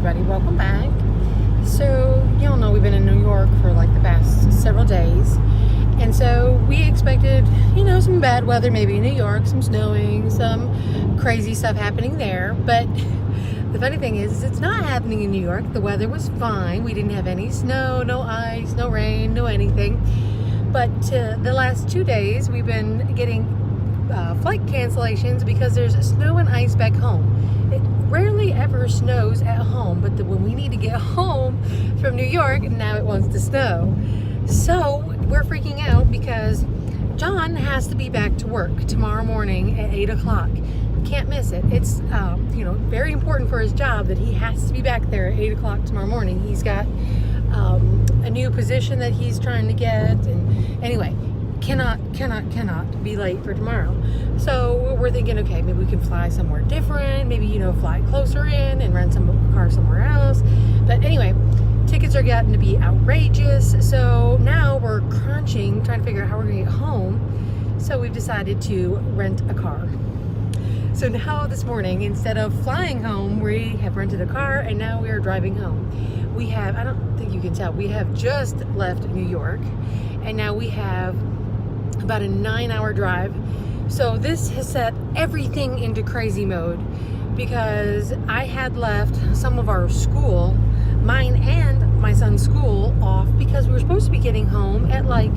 everybody, welcome back. So, y'all know we've been in New York for like the past several days. And so we expected, some bad weather, maybe in New York, some snowing, some crazy stuff happening there. But the funny thing is it's not happening in New York. The weather was fine. We didn't have any snow, no ice, no rain, no anything. But the last 2 days we've been getting flight cancellations because there's snow and ice back home. It rarely ever snows at home, but when we need to get home from New York, now it wants to snow. So we're freaking out because John has to be back to work tomorrow morning at 8 o'clock. Can't miss it. It's very important for his job that he has to be back there at 8 o'clock tomorrow morning. He's got a new position that he's trying to get, and anyway, cannot be late for tomorrow. So we're thinking, okay, maybe we can fly somewhere different, maybe fly closer in and rent some car somewhere else. But anyway, tickets are getting to be outrageous, so now we're crunching, trying to figure out how we're gonna get home. So we've decided to rent a car. So now this morning, instead of flying home, we have rented a car and now we are driving home. We have, I don't think you can tell, we have just left New York and now we have about a 9-hour drive. So this has set everything into crazy mode because I had left some of our school, mine and my son's school, off because we were supposed to be getting home at like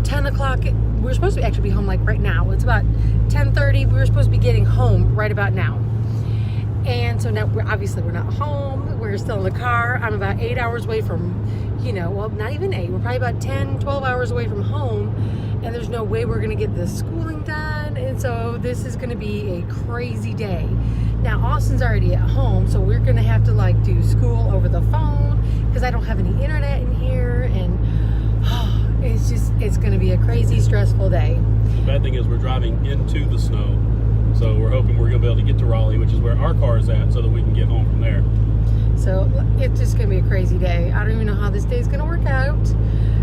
10 o'clock. We're supposed to actually be home like right now. It's about 10:30. We were supposed to be getting home right about now. And so now we're not home. We're still in the car. I'm about 8 hours away from, well, not even 8. We're probably about 10, 12 hours away from home. And there's no way we're going to get this schooling done. And so this is going to be a crazy day. Now, Austin's already at home, so we're going to have to do school over the phone because I don't have any internet in here. And it's going to be a crazy, stressful day. The bad thing is we're driving into the snow. So we're hoping we're going to be able to get to Raleigh, which is where our car is at, so that we can get home from there. So it's just going to be a crazy day. I don't even know how this day is going to work out.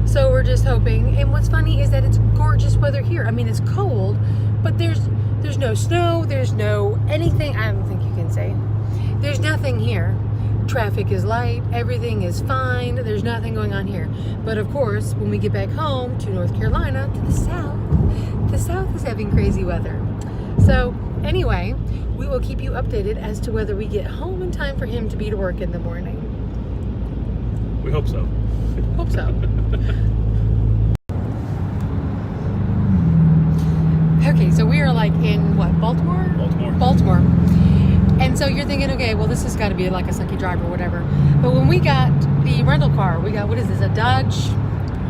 So we're just hoping. And what's funny is that it's gorgeous weather here. I mean, it's cold, but there's no snow. There's no anything. I don't think you can say. There's nothing here. Traffic is light. Everything is fine. There's nothing going on here. But of course, when we get back home to North Carolina, to the south is having crazy weather. So anyway, we will keep you updated as to whether we get home in time for him to be to work in the morning. We hope so. Hope so. Okay, so we are in what, Baltimore? Baltimore. And so you're thinking, okay, well, this has got to be like a sucky drive or whatever. But when we got the rental car, we got, what is this, a Dodge?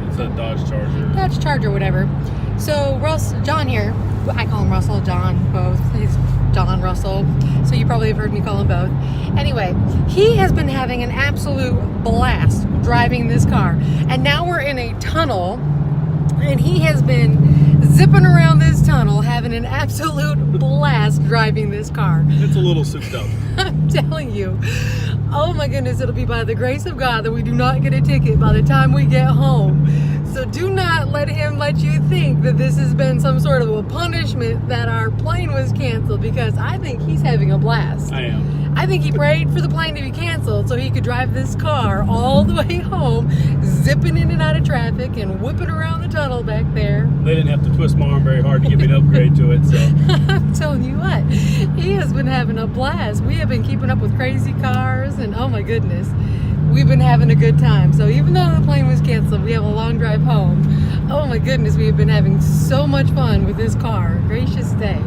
It's a Dodge Charger. Dodge Charger, whatever. So John here, I call him Russell, John, both. He's John Russell. So you probably have heard me call him both. Anyway, he has been having an absolute blast driving this car. And now we're in a tunnel, and he has been zipping around this tunnel, having an absolute blast driving this car. It's a little souped up. I'm telling you. Oh my goodness, it'll be by the grace of God that we do not get a ticket by the time we get home. So do not let him let you think that this has been some sort of a punishment that our plane was canceled, because I think he's having a blast. I am. I think he prayed for the plane to be canceled so he could drive this car all the way home, zipping in and out of traffic and whipping around the tunnel back there. They didn't have to twist my arm very hard to get me to upgrade to it, so. I'm telling you what, he has been having a blast. We have been keeping up with crazy cars, and oh my goodness, we've been having a good time. So even though the plane was canceled, we have a long drive home. Oh my goodness, we have been having so much fun with this car. Gracious day.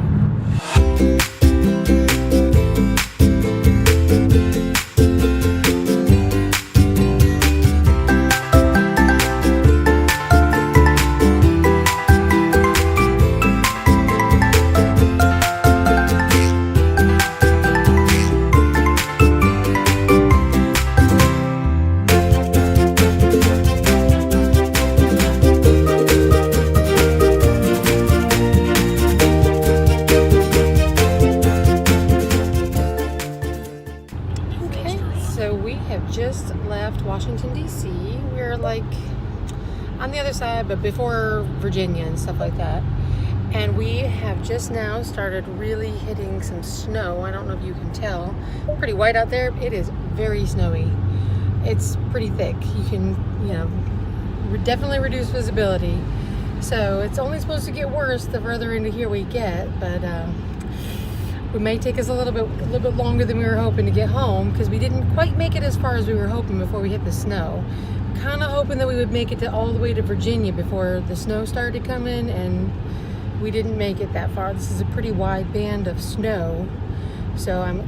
Just left Washington, D.C. We're on the other side, but before Virginia and stuff like that. And we have just now started really hitting some snow. I don't know if you can tell. Pretty white out there. It is very snowy. It's pretty thick. You can, you know, definitely reduce visibility. So it's only supposed to get worse the further into here we get, but it may take us a little bit longer than we were hoping to get home, because we didn't quite make it as far as we were hoping before we hit the snow. Kind of hoping that we would make it to all the way to Virginia before the snow started coming, and we didn't make it that far. This is a pretty wide band of snow, so I'm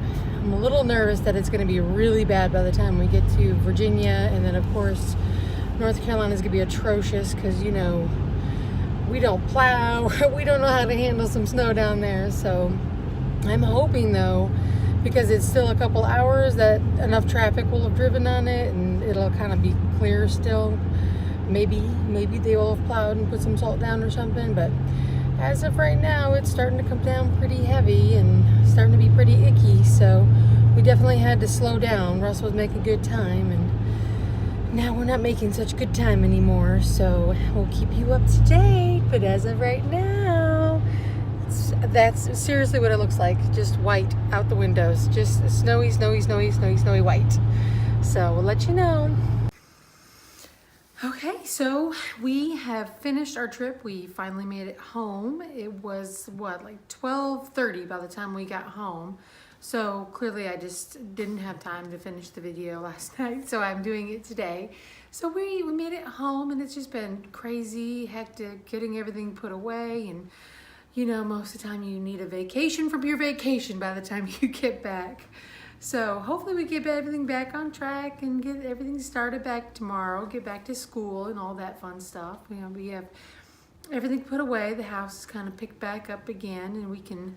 a little nervous that it's going to be really bad by the time we get to Virginia. And then of course North Carolina is going to be atrocious, because you know we don't plow. We don't know how to handle some snow down there. So I'm hoping though, because it's still a couple hours, that enough traffic will have driven on it and it'll kind of be clear still. Maybe they will have plowed and put some salt down or something, but as of right now, it's starting to come down pretty heavy and starting to be pretty icky. So we definitely had to slow down. Russ was making good time, and now we're not making such good time anymore. So we'll keep you up to date. But as of right now, that's seriously what it looks like. Just white out the windows. Just snowy, snowy, snowy, snowy, snowy white. So we'll let you know. Okay, so we have finished our trip. We finally made it home. It was what, like 12:30 by the time we got home. So clearly I just didn't have time to finish the video last night, so I'm doing it today. So we made it home, and it's just been crazy, hectic, getting everything put away. And you know, most of the time you need a vacation from your vacation by the time you get back. So hopefully we get everything back on track and get everything started back tomorrow, get back to school and all that fun stuff. You know, we have everything put away. The house is kind of picked back up again, and we can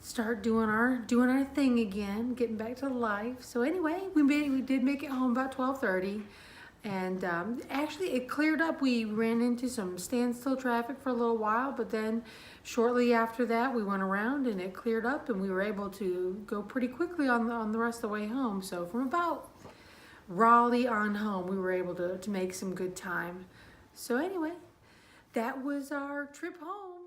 start doing our thing again, getting back to life. So anyway, we did make it home about 12:30. And actually it cleared up. We ran into some standstill traffic for a little while, but then shortly after that we went around and it cleared up, and we were able to go pretty quickly on the rest of the way home. So from about Raleigh on home, we were able to make some good time. So anyway, that was our trip home.